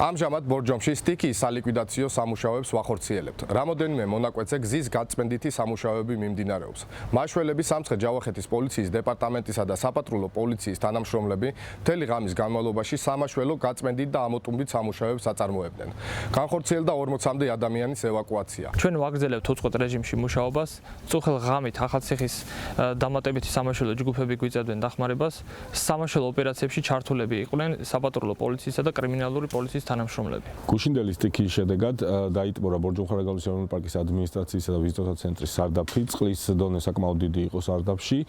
ამჟამად ბორჯომში სტიქიის სალიკვიდაციო სამუშაოებს ვახორციელებთ. რამოდენიმე მონაკვეთზე გზის გაწმენდითი სამუშაოები მიმდინარეობს. მაშველები სამცხე-ჯავახეთის პოლიციის დეპარტამენტისა და საპატრულო პოლიციის თანამშრომლები მთელი ღამის განმავლობაში სამაშველო გაწმენდით და ამოტუმბით სამუშაოებს აწარმოებდნენ. განხორციელდა 40-მდე ადამიანის ევაკუაცია. ჩვენ ვაგრძელებთ უწყვეტ რეჟიმში მუშაობას. წუხელ ღამით ახალციხის დამატებითი სამაშველო ჯგუფები გვიწევდნენ დახმარებას. სამაშველო ოპერაციებში ჩართულები იყვნენ საპატრულო პოლიციისა და კრიმინალური პოლიციის თანამშრომლები. გუშინდელი სტიქიის შედეგად დაიტბორა ბორჯომხარაგალის ეროვნული პარკის ადმინისტრაციისა და ვიზიტთა ცენტრის სარდაფი. წყლის დონე საკმაოდ დიდი იყო სარდაფში.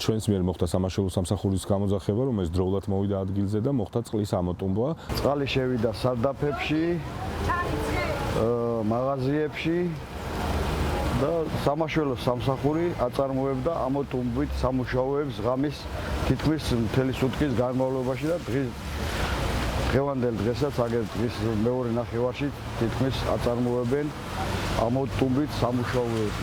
ჩვენს მიერ მოხდა სამაშველო სამსახურის გამოძახება, რომელიც დროულად მოვიდა ადგილზე და მოხდა წყლის ამოტუმბვა. წყალი შევიდა სარდაფებში, მაღაზიებში და სამაშველო სამსახური აწარმოებდა ამოტუმბით სამუშაოებს ღამის თითქმის მთელი სუტყვის განმავლობაში და დღევანდელ დღესაც აგერ დღის მეორე ნახევარში თითქმის აწარმოებენ ამოტუმბით სამუშაოებს.